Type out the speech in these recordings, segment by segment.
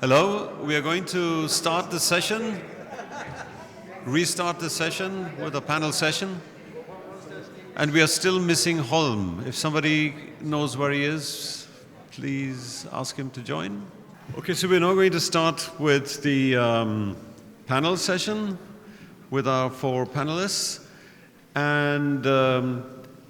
Hello, we are going to start the session, restart the session with a panel session. And we are still missing Holm. If somebody knows where he is, please ask him to join. Okay, so we're now going to start with the panel session with our 4 panelists. And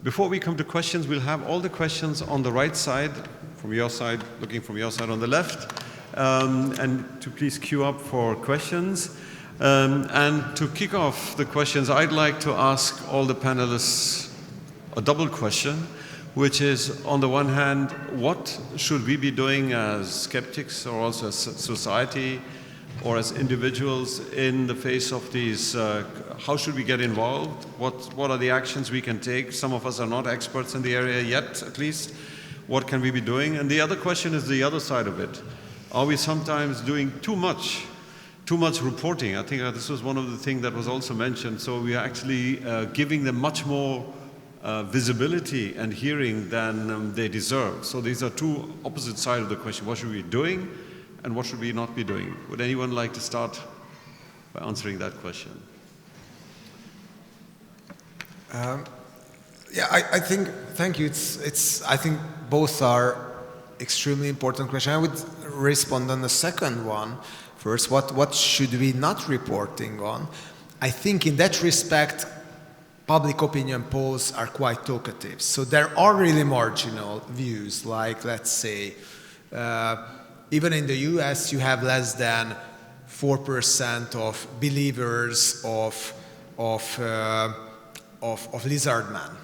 before we come to questions, we'll have all the questions on the right side, from your side, looking from your side on the left. And to please queue up for questions. And to kick off the questions, I'd like to ask all the panelists a double question, which is, on the one hand, what should we be doing as skeptics or also as society or as individuals in the face of these, how should we get involved? What are the actions we can take? Some of us are not experts in the area yet, at least. What can we be doing? And the other question is the other side of it. Are we sometimes doing too much reporting? I think this was one of the things that was also mentioned. So we are actually giving them much more visibility and hearing than they deserve. So these are two opposite sides of the question. What should we be doing and what should we not be doing? Would anyone like to start by answering that question? Yeah, I think, thank you. I think both are extremely important questions. I would respond on the second one first. What should we not reporting on? I think in that respect, public opinion polls are quite talkative. So there are really marginal views, like, let's say, even in the US, you have less than 4% of believers of lizard man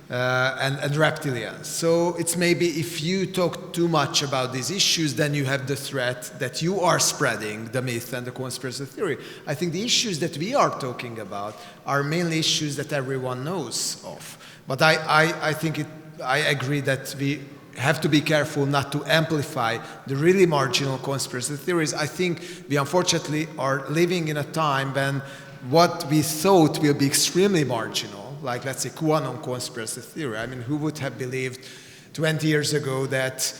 and reptilians. So it's maybe if you talk too much about these issues, then you have the threat that you are spreading the myth and the conspiracy theory. I think the issues that we are talking about are mainly issues that everyone knows of. But I think I agree that we have to be careful not to amplify the really marginal conspiracy theories. I think we unfortunately are living in a time when what we thought will be extremely marginal, like, let's say, QAnon conspiracy theory. I mean, who would have believed 20 years ago that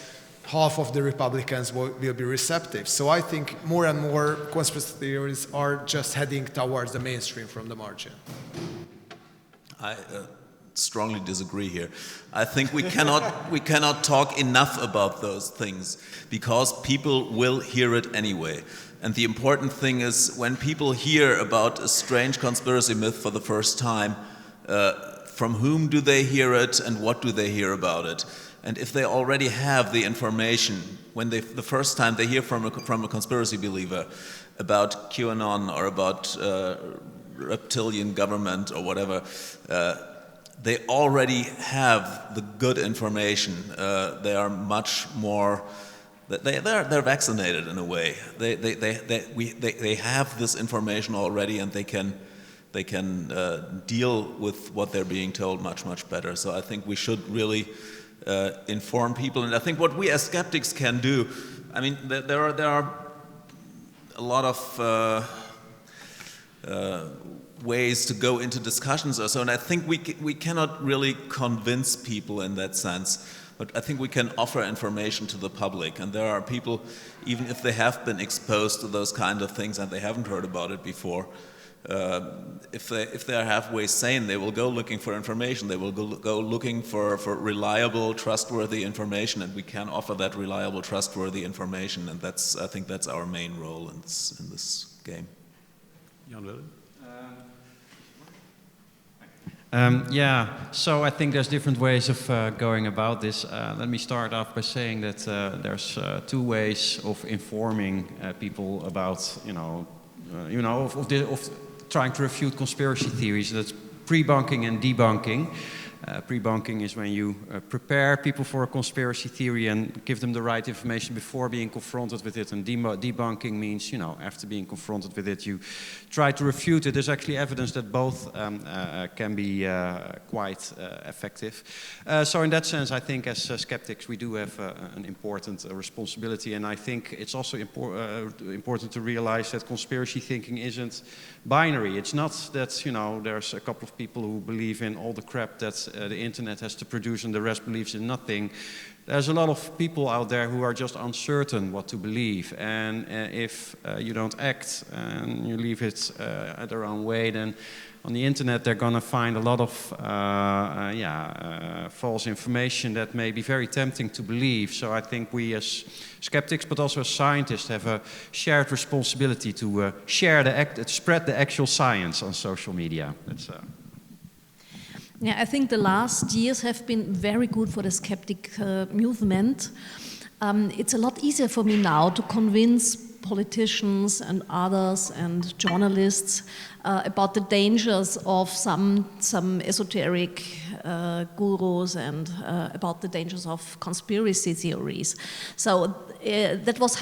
half of the Republicans will be receptive? So I think more and more conspiracy theories are just heading towards the mainstream from the margin. I strongly disagree here. I think we cannot talk enough about those things because people will hear it anyway. And the important thing is, when people hear about a strange conspiracy myth for the first time, from whom do they hear it and what do they hear about it? And if they already have the information, when the first time they hear from a conspiracy believer about QAnon or about reptilian government or whatever, they already have the good information. They are much more. They're vaccinated in a way. They have this information already, and they can deal with what they're being told much better. So I think we should really inform people. And I think what we as skeptics can do, I mean, there are a lot of ways to go into discussions or so, and I think we cannot really convince people in that sense. But I think we can offer information to the public, and there are people, even if they have been exposed to those kind of things and they haven't heard about it before, if they are halfway sane, they will go looking for information. They will go looking for reliable, trustworthy information, and we can offer that reliable, trustworthy information. And I think that's our main role in this game. Jan-Willem? Yeah, so I think there's different ways of going about this. Let me start off by saying that there's 2 ways of informing people about, of trying to refute conspiracy theories. That's pre-bunking and debunking. Pre-bunking is when you prepare people for a conspiracy theory and give them the right information before being confronted with it. And debunking means, after being confronted with it, you try to refute it. There's actually evidence that both can be quite effective. So in that sense, I think as skeptics, we do have an important responsibility. And I think it's also important to realize that conspiracy thinking isn't binary. It's not that, there's a couple of people who believe in all the crap that the internet has to produce and the rest believes in nothing. There's a lot of people out there who are just uncertain what to believe, and if you don't act and you leave it at their own way, then on the internet they're going to find a lot of false information that may be very tempting to believe. So I think we as skeptics, but also as scientists, have a shared responsibility to spread the actual science on social media. Yeah, I think the last years have been very good for the skeptic movement. It's a lot easier for me now to convince politicians and others and journalists about the dangers of some esoteric gurus and about the dangers of conspiracy theories. So that was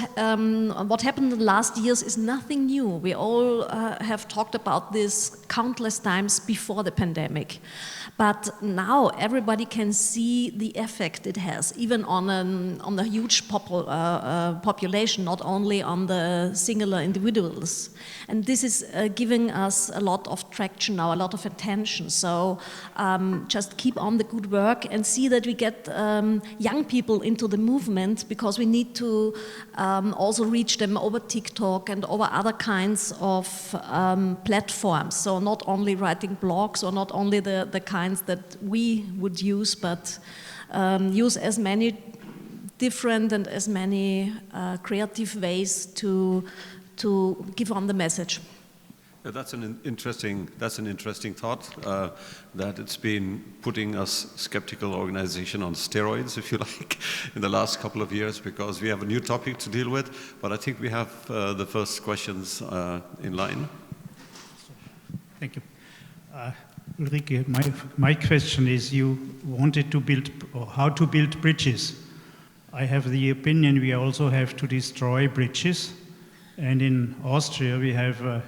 what happened in the last years is nothing new. We all have talked about this countless times before the pandemic. But now everybody can see the effect it has, even on the huge population, not only on the singular individuals. And this is giving us a lot of traction now, a lot of attention. So just keep on the good work and see that we get young people into the movement, because we need to also reach them over TikTok and over other kinds of platforms. So not only writing blogs or not only the kinds that we would use, but use as many different and as many creative ways to give on the message. Yeah, that's an interesting thought, that it's been putting us skeptical organization on steroids, if you like, in the last couple of years, because we have a new topic to deal with. But I think we have the first questions in line. Thank you. Ulrike, my question is, you wanted to build, or how to build bridges. I have the opinion we also have to destroy bridges. And in Austria we have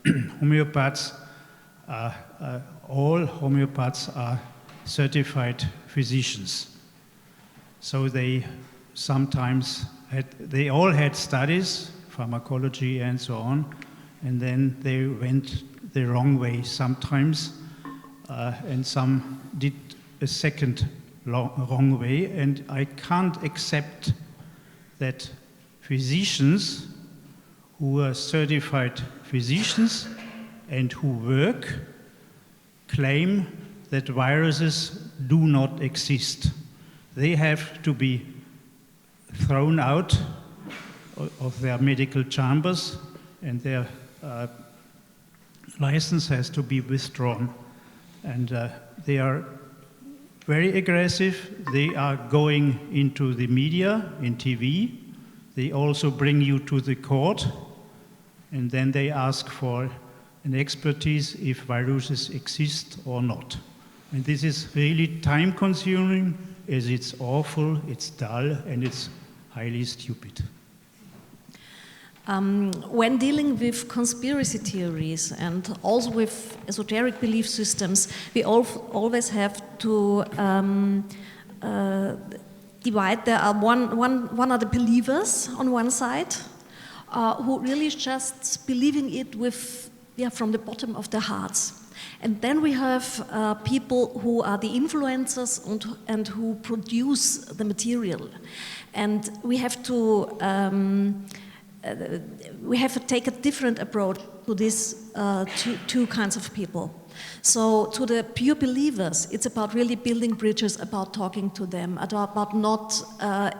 homeopaths. All homeopaths are certified physicians. So they sometimes they all had studies, pharmacology and so on, and then they went the wrong way sometimes, and some did a second wrong way. And I can't accept that physicians who are certified physicians and who work claim that viruses do not exist. They have to be thrown out of their medical chambers, and their license has to be withdrawn. And they are very aggressive. They are going into the media, in TV. They also bring you to the court, and then they ask for an expertise if viruses exist or not. And this is really time-consuming, as it's awful, it's dull, and it's highly stupid. When dealing with conspiracy theories and also with esoteric belief systems, we always have to divide. There are one are the believers on one side, who really just believing it with, from the bottom of their hearts. And then we have people who are the influencers and who produce the material. And we have to take a different approach to these two kinds of people. So to the pure believers, it's about really building bridges, about talking to them, about not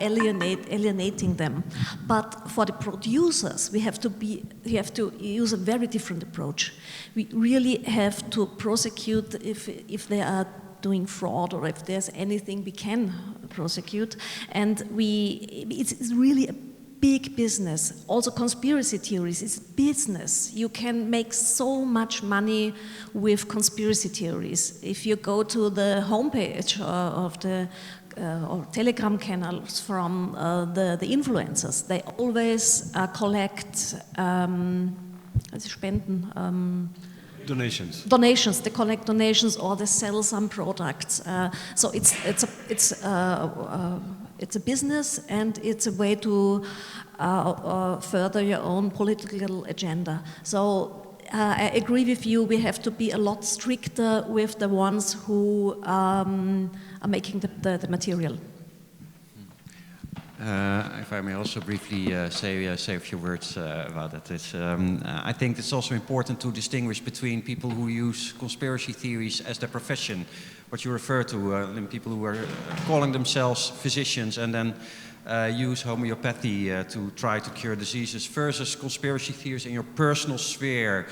alienating them. But for the producers, we have to use a very different approach. We really have to prosecute if they are doing fraud, or if there's anything we can prosecute. And it's really a big business. Also conspiracy theories is business. You can make so much money with conspiracy theories. If you go to the homepage of the or Telegram channels from the influencers, they always collect Spenden. Donations. They collect donations, or they sell some products. So it's a business, and it's a way to further your own political agenda. So I agree with you. We have to be a lot stricter with the ones who are making the material. If I may also briefly say a few words about that. I think it's also important to distinguish between people who use conspiracy theories as their profession, what you refer to, people who are calling themselves physicians and then use homeopathy to try to cure diseases, versus conspiracy theories in your personal sphere.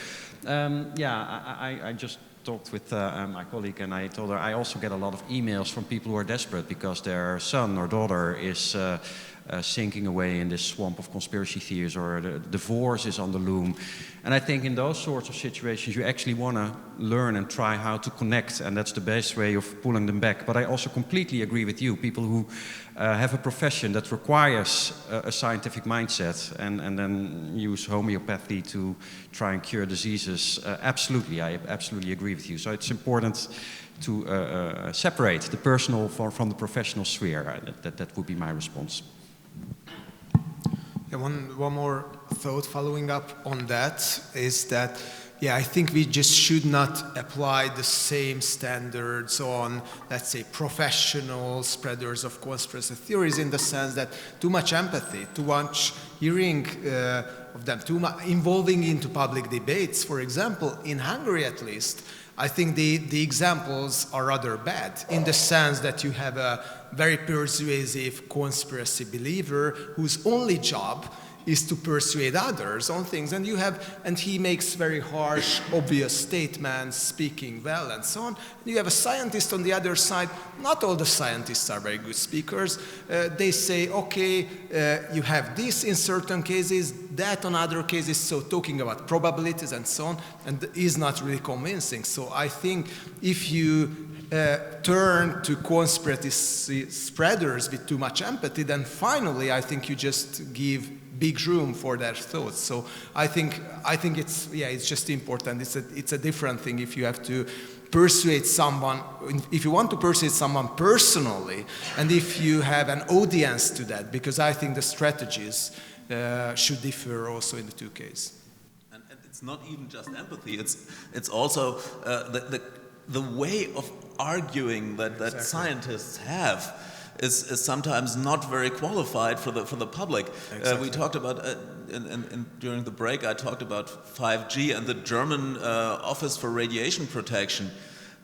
I just talked with my colleague and I told her I also get a lot of emails from people who are desperate because their son or daughter is sinking away in this swamp of conspiracy theories, or the divorce is on the loom. And I think in those sorts of situations you actually want to learn and try how to connect, and that's the best way of pulling them back. But I also completely agree with you, people who have a profession that requires a scientific mindset and then use homeopathy to try and cure diseases. Absolutely, I absolutely agree with you. So it's important to separate the personal from the professional sphere. That would be my response. Yeah, one more thought following up on that is that, I think we just should not apply the same standards on, let's say, professional spreaders of conspiracy theories, in the sense that too much empathy, too much hearing of them, too much involving into public debates. For example, in Hungary at least, I think the examples are rather bad, in the sense that you have a very persuasive conspiracy believer whose only job is to persuade others on things, and he makes very harsh, obvious statements, speaking well and so on. And you have a scientist on the other side. Not all the scientists are very good speakers. They say, okay, you have this in certain cases, that on other cases, so talking about probabilities and so on, and is not really convincing. So I think if you turn to conspiracy spreaders with too much empathy, then finally I think you just give big room for their thoughts. So I think it's just important. It's a different thing if you have to persuade someone, if you want to persuade someone personally, and if you have an audience to that, because I think the strategies should differ also in the two cases. And it's not even just empathy. It's also the way of arguing that exactly. Scientists have is sometimes not very qualified for the public. Exactly. We talked about during the break. I talked about 5G and the German Office for Radiation Protection.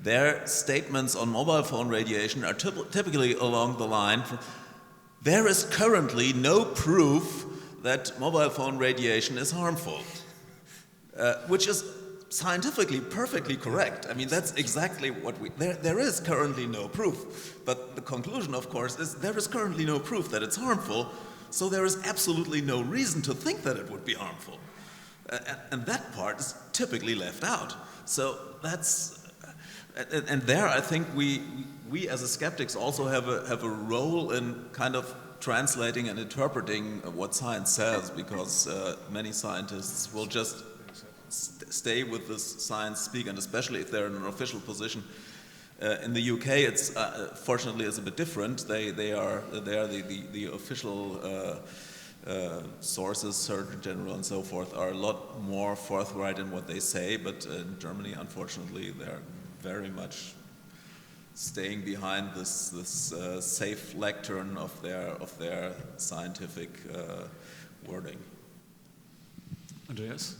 Their statements on mobile phone radiation are typically along the line: there is currently no proof that mobile phone radiation is harmful, which is scientifically perfectly correct. I mean, that's exactly what there is currently no proof. But the conclusion, of course, is there is currently no proof that it's harmful, so there is absolutely no reason to think that it would be harmful. And that part is typically left out. So that's, and there I think we as skeptics also have a role in kind of translating and interpreting what science says, because many scientists will just stay with this science speak, and especially if they're in an official position. In the UK, it's fortunately it's a bit different. They are the official sources, Surgeon General and so forth, are a lot more forthright in what they say. But in Germany, unfortunately, they're very much staying behind this safe lectern of their scientific wording. Andreas?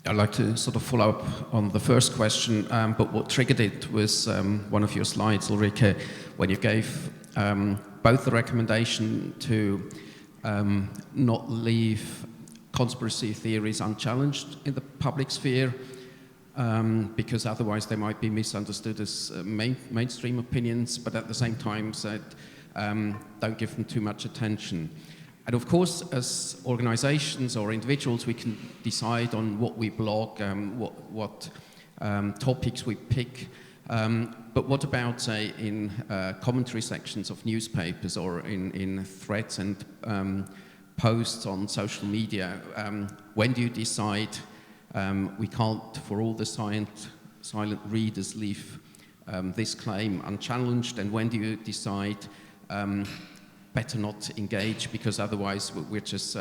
I'd like to sort of follow up on the first question, but what triggered it was one of your slides, Ulrike, when you gave both the recommendation to not leave conspiracy theories unchallenged in the public sphere, because otherwise they might be misunderstood as mainstream opinions, but at the same time said don't give them too much attention. And of course, as organizations or individuals, we can decide on what we blog, what topics we pick. But what about, say, in commentary sections of newspapers, or in threads and posts on social media? When do you decide we can't, for all the silent readers, leave this claim unchallenged? And when do you decide better not engage, because otherwise we're just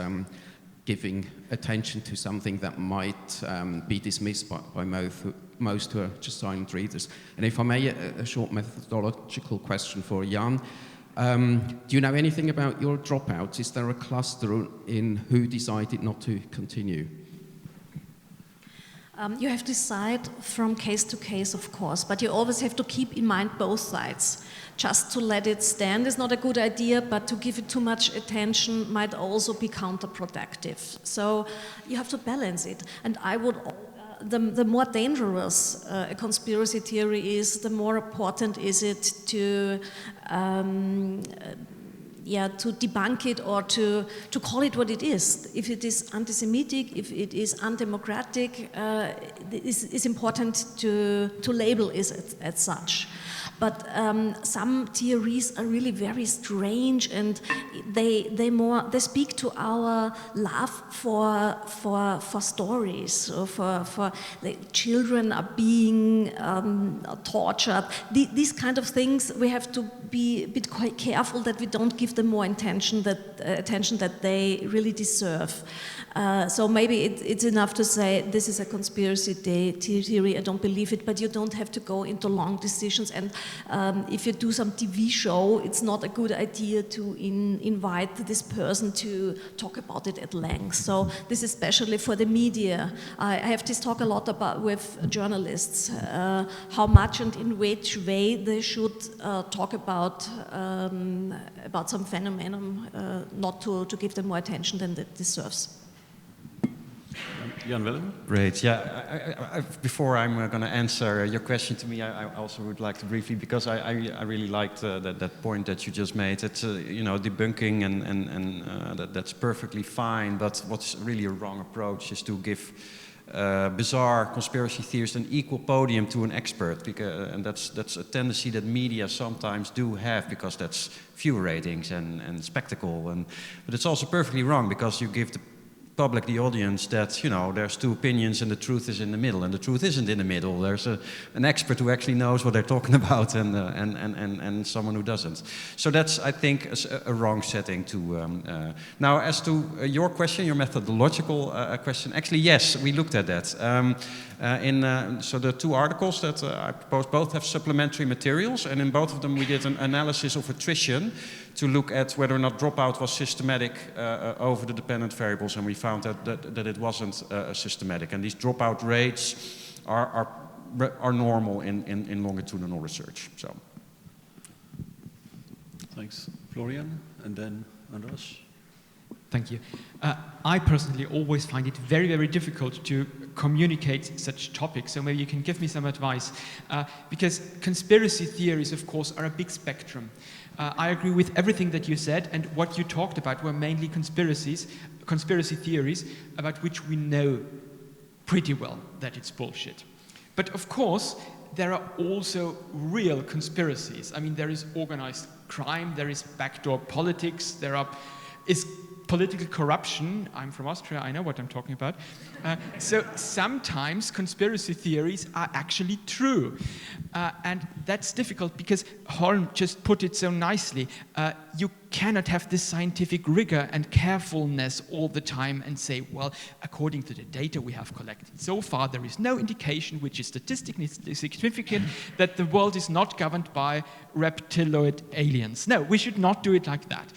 giving attention to something that might be dismissed by most who are just silent readers. And if I may, a short methodological question for Jan. Do you know anything about your dropouts? Is there a cluster in who decided not to continue? You have to decide from case to case, of course, but you always have to keep in mind both sides. Just to let it stand is not a good idea, but to give it too much attention might also be counterproductive. So you have to balance it. And I would, the more dangerous a conspiracy theory is, the more important is it to debunk it or to call it what it is. If it is anti-Semitic, if it is undemocratic, it's important to label it as such. But some theories are really very strange, and they speak to our love for stories, or for like, children are being tortured. These kind of things, we have to be a bit quite careful that we don't give them more attention that they really deserve. So maybe it's enough to say this is a conspiracy theory, I don't believe it, but you don't have to go into long decisions. And if you do some TV show, it's not a good idea to invite this person to talk about it at length. So this is especially for the media. I have this talk a lot about with journalists, how much and in which way they should talk about some phenomenon, not to give them more attention than it deserves. Jan Willem? Great. Yeah. Before I'm going to answer your question to me, I also would like to briefly, because I really liked that point that you just made. That debunking and that's perfectly fine. But what's really a wrong approach is to give bizarre conspiracy theories an equal podium to an expert, and that's a tendency that media sometimes do have, because that's view ratings and spectacle. But it's also perfectly wrong, because you give the public, the audience, that there's two opinions and the truth is in the middle, and the truth isn't in the middle. There's an expert who actually knows what they're talking about, and someone who doesn't. So that's, I think, a wrong setting to. Now, as to your question, your methodological question, actually, yes, we looked at that. So the two articles that I proposed both have supplementary materials, and in both of them we did an analysis of attrition to look at whether or not dropout was systematic over the dependent variables, and we found that it wasn't systematic. And these dropout rates are normal in longitudinal research. So, thanks, Florian, and then Andras. Thank you. I personally always find it very, very difficult to communicate such topics, so maybe you can give me some advice. Because conspiracy theories, of course, are a big spectrum. I agree with everything that you said, and what you talked about were mainly conspiracy theories about which we know pretty well that it's bullshit. But of course, there are also real conspiracies. I mean, there is organized crime, there is backdoor politics, there is political corruption. I'm from Austria, I know what I'm talking about. So sometimes conspiracy theories are actually true. And that's difficult because Holm just put it so nicely. You cannot have this scientific rigor and carefulness all the time and say, well, according to the data we have collected so far, there is no indication which is statistically significant that the world is not governed by reptiloid aliens. No, we should not do it like that.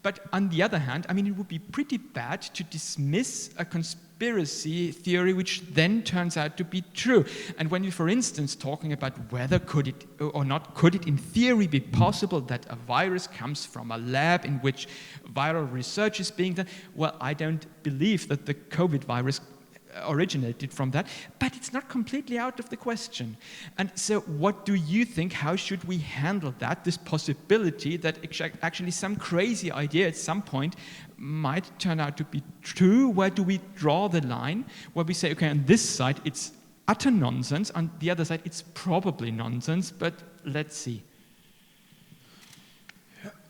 But on the other hand, I mean, it would be pretty bad to dismiss a conspiracy theory which then turns out to be true. And when you're, for instance, talking about whether could it or not, could it in theory be possible that a virus comes from a lab in which viral research is being done? Well, I don't believe that the COVID virus originated from that, but it's not completely out of the question. And so what do you think, how should we handle that, this possibility that actually some crazy idea at some point might turn out to be true? Where do we draw the line where we say, okay, on this side it's utter nonsense, on the other side it's probably nonsense, but let's see.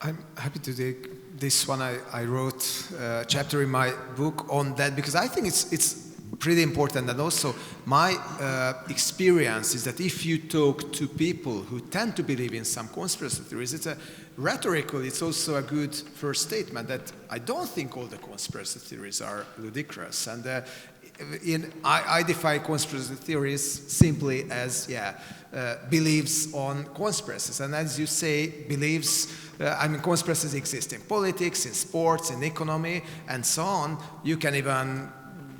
I'm happy to take this one. I wrote a chapter in my book on that because I think it's pretty important. And also my experience is that if you talk to people who tend to believe in some conspiracy theories, rhetorically it's also a good first statement that I don't think all the conspiracy theories are ludicrous. And I define conspiracy theories simply as beliefs on conspiracies. And as you say, beliefs, conspiracies exist in politics, in sports, in economy, and so on. You can even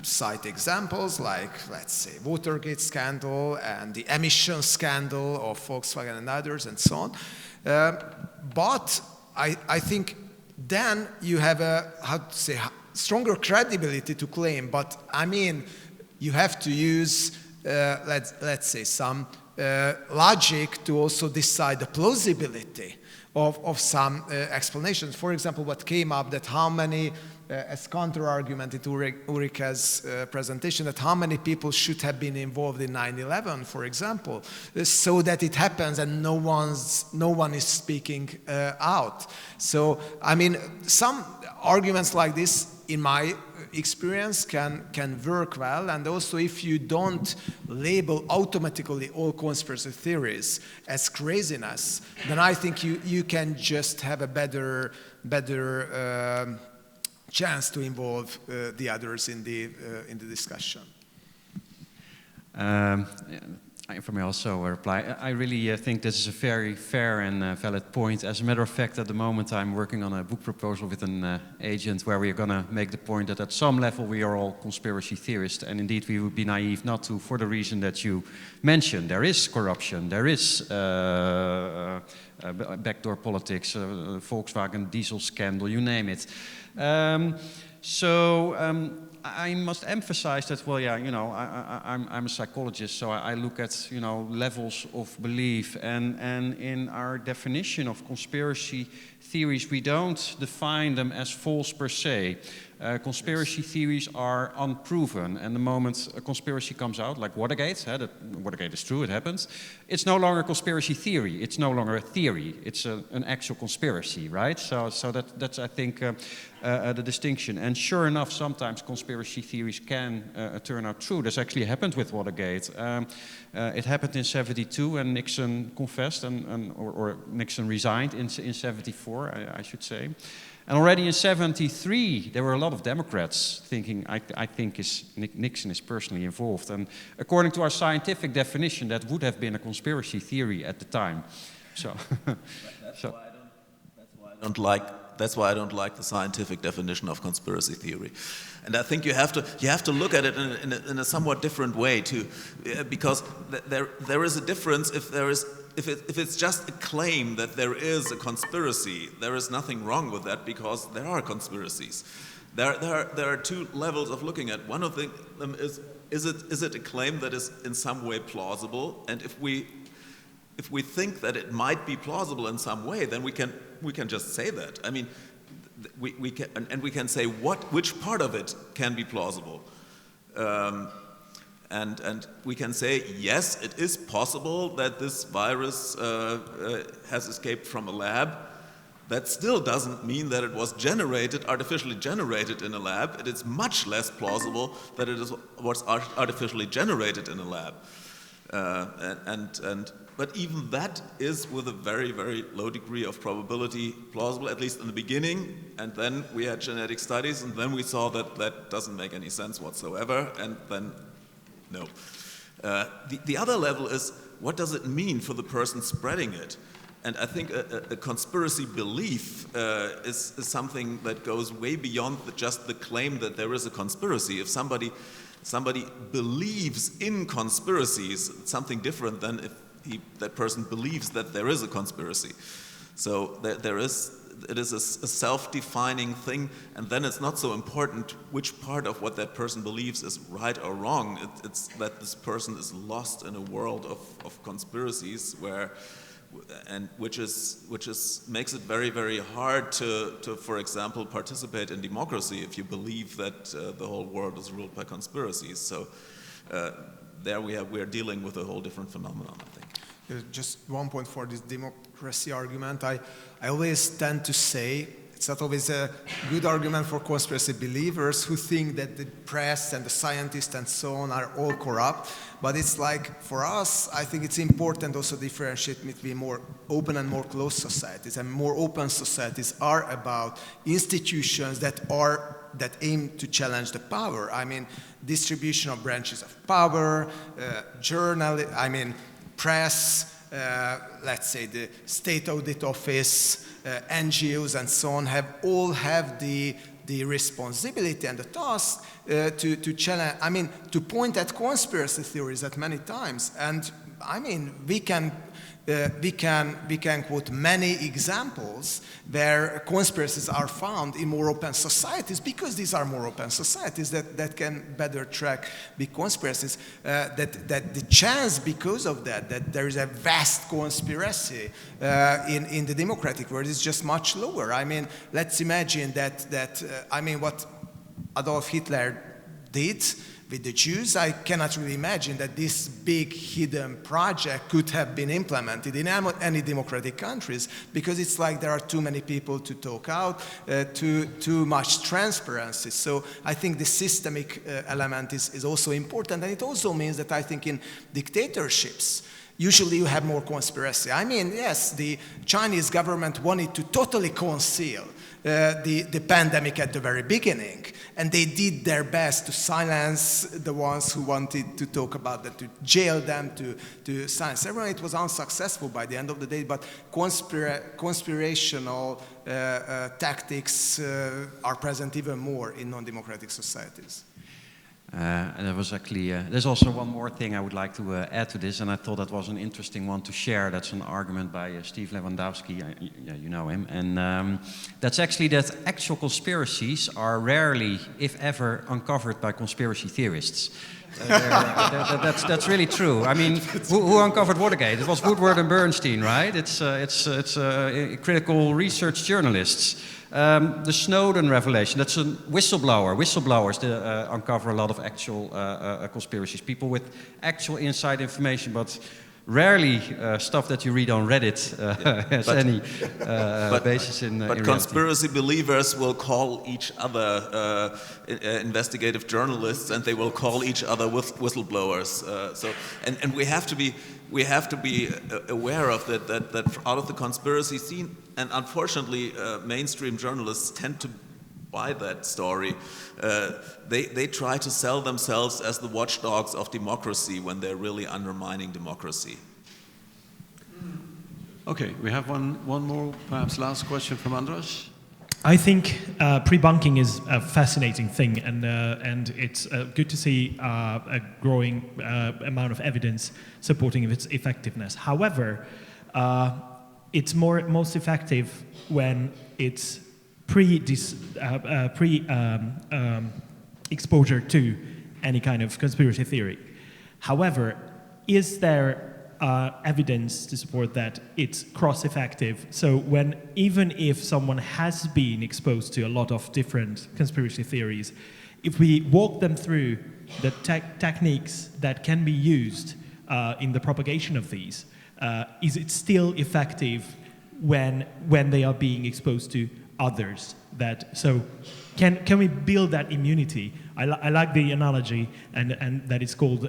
cite examples like, let's say, Watergate scandal and the emission scandal of Volkswagen and others, and so on. But I think then you have a, stronger credibility to claim. But you have to use, let's say, some logic to also decide the plausibility of some explanations. For example, what came up that how many, as counter-argument to Ulrike's presentation, that how many people should have been involved in 9/11, for example, so that it happens and no one is speaking out. So, some arguments like this, in my experience, can work well. And also, if you don't label automatically all conspiracy theories as craziness, then I think you can just have a better chance to involve the others in the discussion. For me also a reply. I really think this is a very fair and valid point. As a matter of fact, at the moment I'm working on a book proposal with an agent where we are going to make the point that at some level we are all conspiracy theorists, and indeed we would be naive not to, for the reason that you mentioned. There is corruption, there is backdoor politics, Volkswagen diesel scandal, you name it. I must emphasize that, I'm a psychologist, so I look at, levels of belief. And in our definition of conspiracy theories, we don't define them as false per se. Conspiracy theories are unproven, and the moment a conspiracy comes out, like Watergate, Watergate is true, it happened, it's no longer a conspiracy theory, it's no longer a theory, it's an actual conspiracy, right? So that's I think, the distinction. And sure enough, sometimes conspiracy theories can turn out true. This actually happened with Watergate. It happened in '72, and Nixon confessed, or Nixon resigned in '74, I should say. And already in '73, there were a lot of Democrats thinking, I think Nixon is personally involved. And according to our scientific definition, that would have been a conspiracy theory at the time. That's why I don't like the scientific definition of conspiracy theory. And I think you have to look at it in a somewhat different way too, because there is a difference if it's just a claim that there is a conspiracy. There is nothing wrong with that, because there are conspiracies. There are two levels of looking at. One of them is it a claim that is in some way plausible? And if we think that it might be plausible in some way, then we can just say that. We can say which part of it can be plausible. And we can say, yes, it is possible that this virus has escaped from a lab. That still doesn't mean that it was artificially generated in a lab. It is much less plausible that it was artificially generated in a lab. But even that is, with a very, very low degree of probability, plausible, at least in the beginning. And then we had genetic studies, and then we saw that that doesn't make any sense whatsoever, and then no. The other level is, what does it mean for the person spreading it? And I think a conspiracy belief is something that goes way beyond just the claim that there is a conspiracy. If somebody believes in conspiracies, it's something different than if that person believes that there is a conspiracy. So it is a self-defining thing, and then it's not so important which part of what that person believes is right or wrong. It's that this person is lost in a world of conspiracies which makes it very, very hard to, for example, participate in democracy if you believe that the whole world is ruled by conspiracies. So there we are dealing with a whole different phenomenon, I think. Just one point for this democracy argument. I always tend to say, it's It's not always a good argument for conspiracy believers who think that the press and the scientists and so on are all corrupt. But it's like, for us, I think it's important also to differentiate between more open and more closed societies. And more open societies are about institutions that aim to challenge the power. I mean, distribution of branches of power, press, let's say the state audit office, NGOs and so on all have the responsibility and the task to challenge, to point at conspiracy theories at many times. And we can quote many examples where conspiracies are found in more open societies, because these are more open societies that can better track big conspiracies, that the chance because of that there is a vast conspiracy in the democratic world is just much lower. Let's imagine that what Adolf Hitler did with the Jews. I cannot really imagine that this big hidden project could have been implemented in any democratic countries, because it's like there are too many people to talk out, too much transparency. So I think the systemic element is also important, and it also means that I think in dictatorships, usually you have more conspiracy. Yes, the Chinese government wanted to totally conceal the pandemic at the very beginning, and they did their best to silence the ones who wanted to talk about that, to jail them, to silence everyone. It was unsuccessful by the end of the day, but conspirational tactics are present even more in non-democratic societies. And there was actually, there's also one more thing I would like to add to this, and I thought that was an interesting one to share. That's an argument by Steve Lewandowski, you know him, and that's actually that actual conspiracies are rarely, if ever, uncovered by conspiracy theorists. That's really true. Who uncovered Watergate? It was Woodward and Bernstein, right? It's critical research journalists. The Snowden revelation, that's a whistleblower. Whistleblowers uncover a lot of actual conspiracies. People with actual inside information, but rarely stuff that you read on Reddit has any basis in reality. But conspiracy believers will call each other investigative journalists, and they will call each other whistleblowers. And we have to be aware of that out of the conspiracy scene, and unfortunately, mainstream journalists tend to buy that story. They try to sell themselves as the watchdogs of democracy when they're really undermining democracy. Okay, we have one more, perhaps last question from Andras. I think pre-bunking is a fascinating thing, and it's good to see a growing amount of evidence supporting its effectiveness. However, it's most effective when it's exposure to any kind of conspiracy theory. However, is there evidence to support that it's cross-effective? So even if someone has been exposed to a lot of different conspiracy theories, if we walk them through the techniques that can be used in the propagation of these, is it still effective when they are being exposed to others? So can we build that immunity? I like the analogy, and that it's called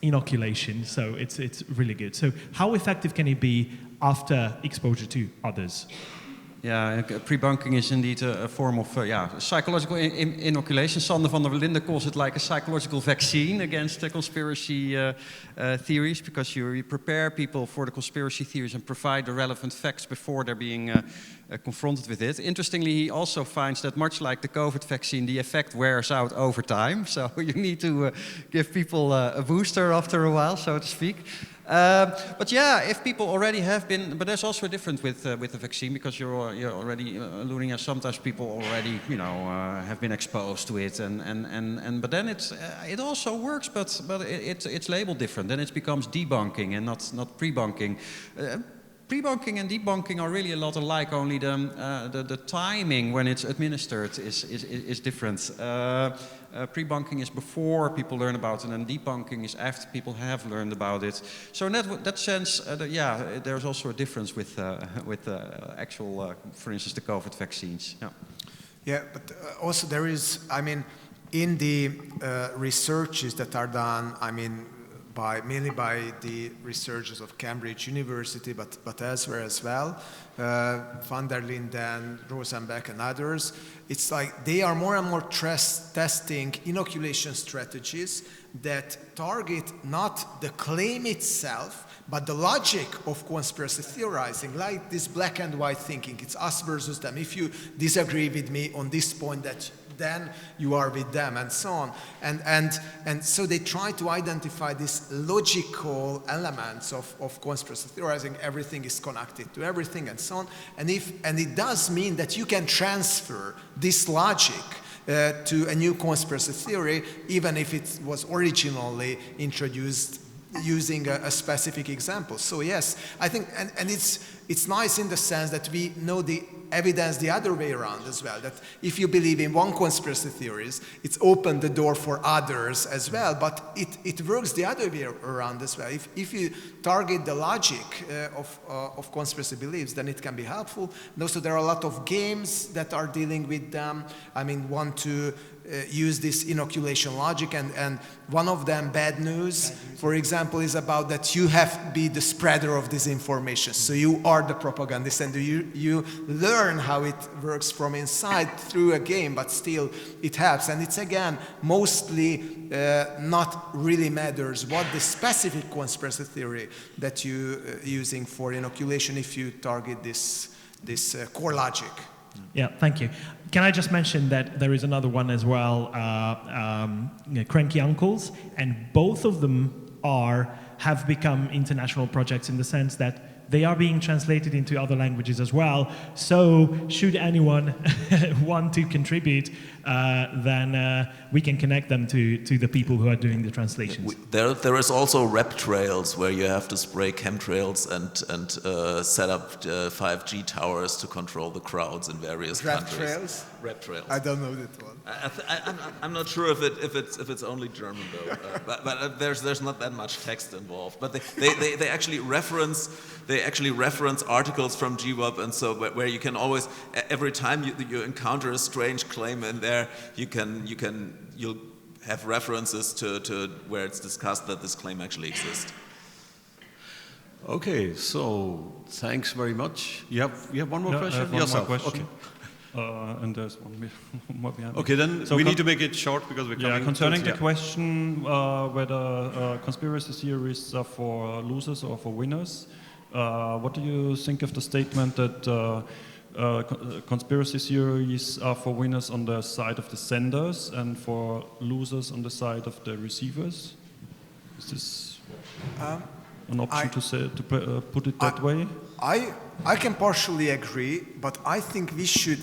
inoculation, so it's really good. So how effective can it be after exposure to others? Yeah, pre-bunking is indeed a form of psychological inoculation. Sander van der Linden calls it like a psychological vaccine against conspiracy theories, because you prepare people for the conspiracy theories and provide the relevant facts before they're being confronted with it. Interestingly, he also finds that much like the COVID vaccine, the effect wears out over time. So you need to give people a booster after a while, so to speak. But yeah, if people already have been, but there's also a difference with the vaccine, because you're already alluding at sometimes people already have been exposed to it, but then it also works, but it's labeled different. Then it becomes debunking and not pre-bunking. pre-bunking and debunking are really a lot alike, only the timing when it's administered is different. Pre-bunking is before people learn about it, and debunking is after people have learned about it. So in that sense, there's also a difference with actual, for instance, the COVID vaccines. Yeah. Yeah, but also there is, I mean, in the researches that are done, I mean, mainly by the researchers of Cambridge University, but elsewhere as well, van der Linden, Rosenbeck, and others, it's like they are more and more testing inoculation strategies that target not the claim itself, but the logic of conspiracy theorizing, like this black and white thinking. It's us versus them. If you disagree with me on this point, that then you are with them, and so on. And so they try to identify these logical elements of conspiracy theorizing. Everything is connected to everything, and so on. And it does mean that you can transfer this logic to a new conspiracy theory, even if it was originally introduced using a specific example. So yes, I think, and it's nice in the sense that we know the evidence the other way around as well, that if you believe in one conspiracy theories, it's opened the door for others as well, but it works the other way around as well. If you target the logic of conspiracy beliefs, then it can be helpful. And also there are a lot of games that are dealing with them. I mean, want to use this inoculation logic, and one of them, Bad News, for example, is about that you have to be the spreader of this information. So you are the propagandist, and you learn how it works from inside through a game, but still it helps. And it's again mostly not really matters what the specific conspiracy theory that you're using for inoculation if you target this core logic. Yeah, thank you. Can I just mention that there is another one as well, Cranky Uncles, and both of them have become international projects in the sense that they are being translated into other languages as well. So should anyone want to contribute, then we can connect them to the people who are doing the translations. There is also rep trails where you have to spray chemtrails and set up 5G towers to control the crowds in various countries. Trails? Rep trails. I don't know that one. I'm not sure if it's only German though, but there's not that much text involved. But they actually reference articles from GWAP, and so where you can always, every time you encounter a strange claim in there, you'll have references to where it's discussed that this claim actually exists. Okay, so thanks very much. You have one more question? I have one Yourself. more question. Okay. And there's one more behind. Okay, then so we need to make it short because we're coming. Yeah, concerning to the question whether conspiracy theories are for losers or for winners, what do you think of the statement that conspiracy theories are for winners on the side of the senders and for losers on the side of the receivers? Is this an option to put it that way? I can partially agree, but I think we should.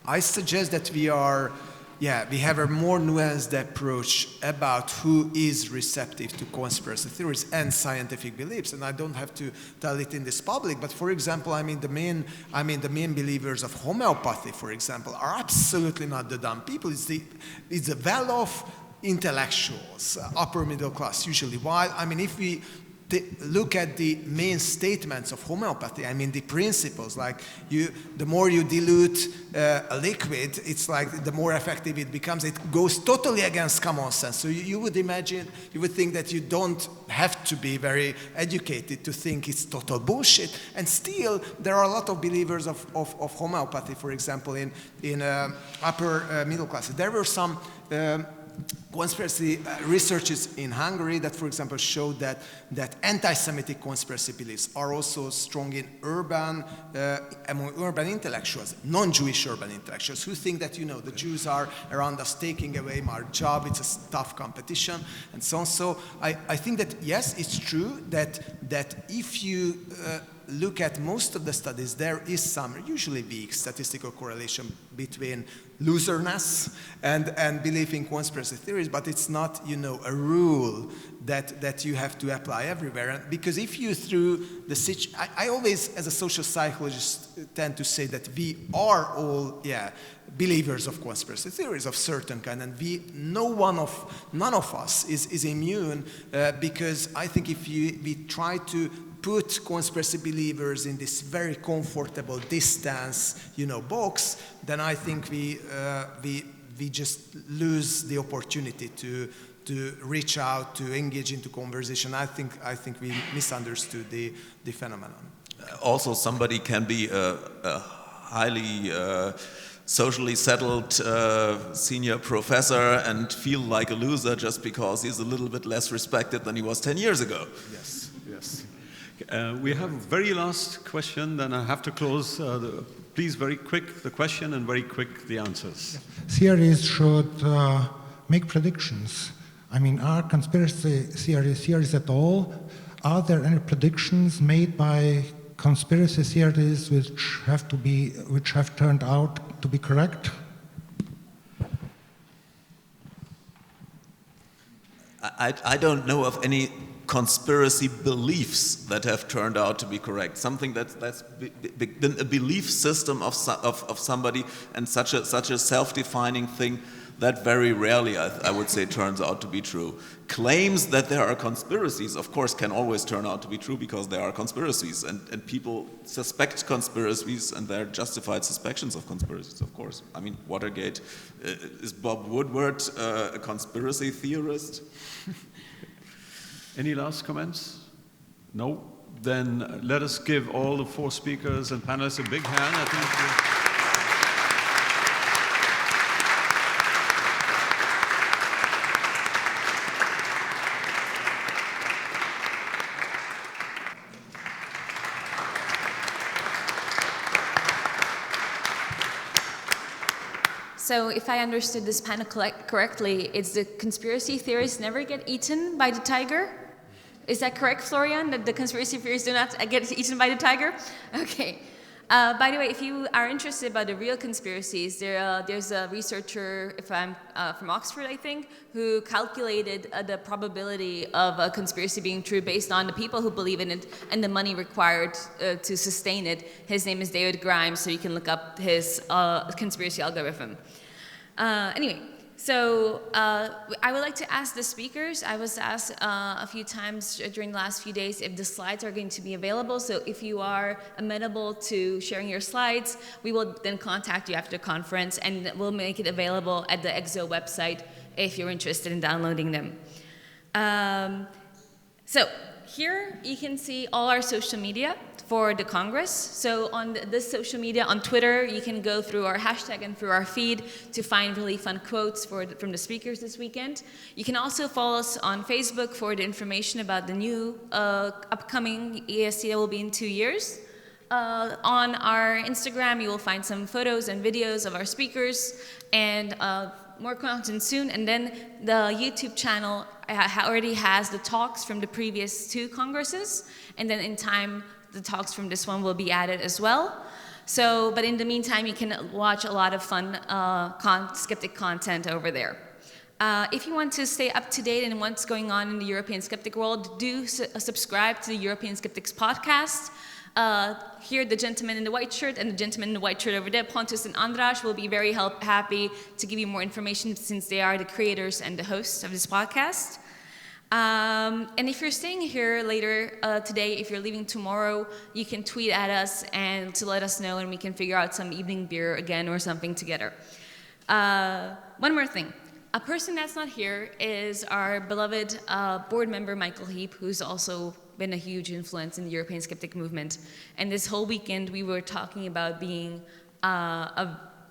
I suggest that we have a more nuanced approach about who is receptive to conspiracy theories and scientific beliefs. And I don't have to tell it in this public, but for example, the main believers of homeopathy, for example, are absolutely not the dumb people. It's the well-off intellectuals, upper middle class usually. While if we look at the main statements of homeopathy, the principles, like the more you dilute a liquid, it's like the more effective it becomes. It goes totally against common sense. So you would think that you don't have to be very educated to think it's total bullshit. And still, there are a lot of believers of homeopathy, for example, in upper middle class. There were some conspiracy researches in Hungary that, for example, showed that anti-Semitic conspiracy beliefs are also strong in among urban intellectuals, non-Jewish urban intellectuals, who think that, the Jews are around us taking away our job, it's a tough competition, and so on. So I think that, yes, it's true that if you look at most of the studies, there is some usually weak statistical correlation between loserness and belief in conspiracy theories, but it's not, you know, a rule that you have to apply everywhere. And because if you through the I always, as a social psychologist, tend to say that we are all, believers of conspiracy theories of certain kind, and none of us is immune, because I think if we try to put conspiracy believers in this very comfortable distance, you know, box, then I think we just lose the opportunity to reach out, to engage into conversation. I think we misunderstood the phenomenon. Also, somebody can be a highly socially settled senior professor and feel like a loser just because he's a little bit less respected than he was 10 years ago. Yes, yes. We have a very last question, then I have to close. Please, very quick the question and very quick the answers. Theories should make predictions. I mean, are conspiracy theories at all? Are there any predictions made by conspiracy theories which have turned out to be correct? I don't know of any conspiracy beliefs that have turned out to be correct. Something that's been a belief system of somebody, and such a self-defining thing that very rarely, I would say, turns out to be true. Claims that there are conspiracies, of course, can always turn out to be true because there are conspiracies, and people suspect conspiracies, and there are justified suspicions of conspiracies, of course. I mean, Watergate, is Bob Woodward a conspiracy theorist? Any last comments? No? Then let us give all the 4 speakers and panelists a big hand. I think. So if I understood this panel correctly, it's the conspiracy theorists never get eaten by the tiger? Is that correct, Florian, that the conspiracy theorists do not get eaten by the tiger? Okay. By the way, if you are interested about the real conspiracies, there's a researcher, if I'm from Oxford, I think, who calculated the probability of a conspiracy being true based on the people who believe in it and the money required to sustain it. His name is David Grimes, so you can look up his conspiracy algorithm. Anyway, so I would like to ask the speakers. I was asked a few times during the last few days if the slides are going to be available. So if you are amenable to sharing your slides, we will then contact you after the conference, and we'll make it available at the EXO website if you're interested in downloading them. So here you can see all our social media for the Congress. So on this social media, on Twitter, you can go through our hashtag and through our feed to find really fun quotes from the speakers this weekend. You can also follow us on Facebook for the information about the new upcoming ESC that will be in 2 years. On our Instagram, you will find some photos and videos of our speakers and more content soon. And then the YouTube channel already has the talks from the previous 2 Congresses. And then in time, the talks from this one will be added as well. So, but in the meantime, you can watch a lot of fun skeptic content over there. If you want to stay up to date on what's going on in the European skeptic world, do subscribe to the European Skeptics podcast. Here, the gentleman in the white shirt and the gentleman in the white shirt over there, Pontus and Andras, will be very happy to give you more information since they are the creators and the hosts of this podcast. And if you're staying here later today, if you're leaving tomorrow, you can tweet at us and to let us know, and we can figure out some evening beer again or something together. One more thing. A person that's not here is our beloved board member, Michael Heap, who's also been a huge influence in the European skeptic movement. And this whole weekend, we were talking about being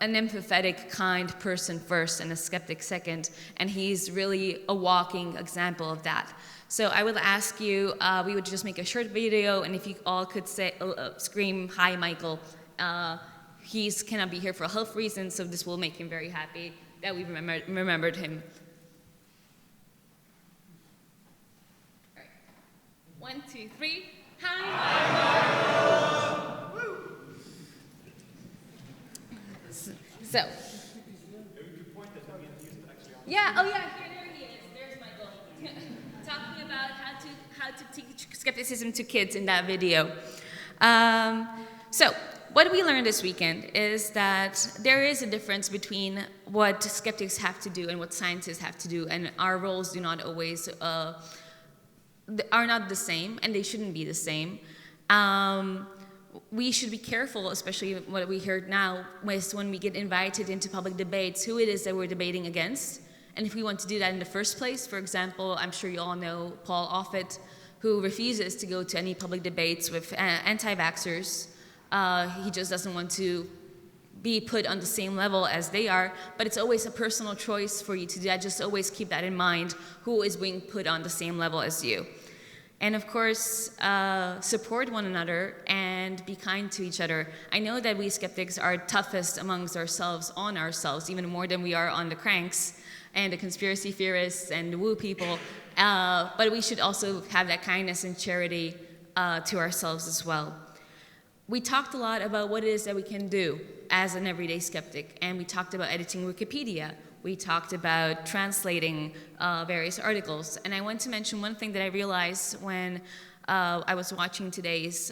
an empathetic, kind person first and a skeptic second, and he's really a walking example of that. So I would ask you, we would just make a short video, and if you all could say, scream, "Hi, Michael." He cannot be here for health reasons, so this will make him very happy that we remembered him. All right. 1, 2, 3. Hi, Michael. So. Yeah, oh yeah, there he is. There's Michael. Talking about how to teach skepticism to kids in that video. So, what we learned this weekend is that there is a difference between what skeptics have to do and what scientists have to do, and our roles do not always are not the same, and they shouldn't be the same. We should be careful, especially what we heard now, was when we get invited into public debates, who it is that we're debating against. And if we want to do that in the first place, for example, I'm sure you all know Paul Offit, who refuses to go to any public debates with anti-vaxxers. He just doesn't want to be put on the same level as they are, but it's always a personal choice for you to do that. Just always keep that in mind, who is being put on the same level as you. And of course, support one another and be kind to each other. I know that we skeptics are toughest amongst ourselves, on ourselves, even more than we are on the cranks and the conspiracy theorists and the woo people, but we should also have that kindness and charity to ourselves as well. We talked a lot about what it is that we can do as an everyday skeptic, and we talked about editing Wikipedia. We talked about translating various articles, and I want to mention one thing that I realized when I was watching today's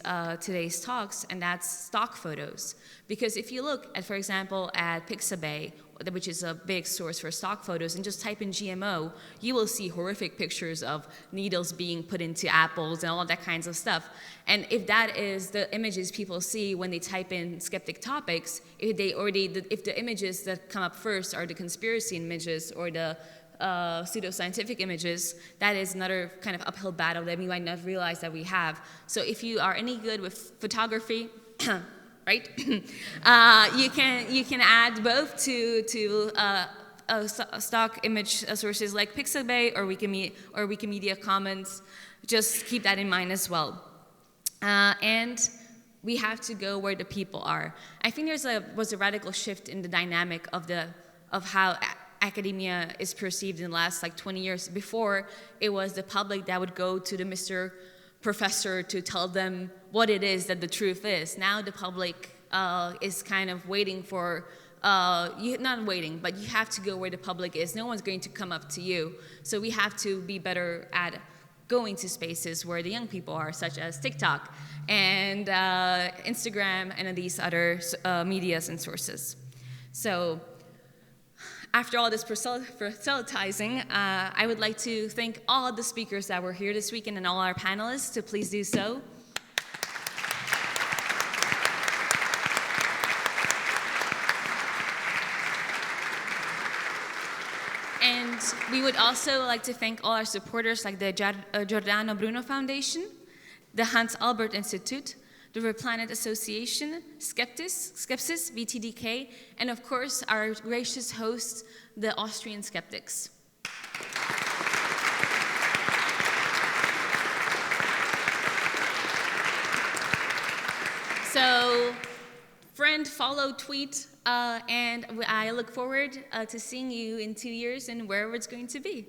talks, and that's stock photos. Because if you look at, for example, at Pixabay, which is a big source for stock photos, and just type in GMO, you will see horrific pictures of needles being put into apples and all of that kinds of stuff. And if that is the images people see when they type in skeptic topics, if the images that come up first are the conspiracy images or the pseudoscientific images, that is another kind of uphill battle that we might not realize that we have. So if you are any good with photography, right? You can add both to stock image sources like Pixabay or Wikimedia Commons. Just keep that in mind as well. And we have to go where the people are. I think was a radical shift in the dynamic of how academia is perceived in the last 20 years. Before, it was the public that would go to the Mr. Professor to tell them what it is that the truth is. Now the public is kind of waiting for, not waiting, but you have to go where the public is. No one's going to come up to you. So we have to be better at going to spaces where the young people are, such as TikTok and Instagram and these other medias and sources. So after all this proselytizing, I would like to thank all of the speakers that were here this weekend and all our panelists, so please do so. And we would also like to thank all our supporters like the Giordano Bruno Foundation, the Hans Albert Institute, the Replanet Association, Skepsis, VTDK, and of course our gracious host, the Austrian Skeptics. So, friend, follow, tweet, and I look forward to seeing you in 2 years and wherever it's going to be.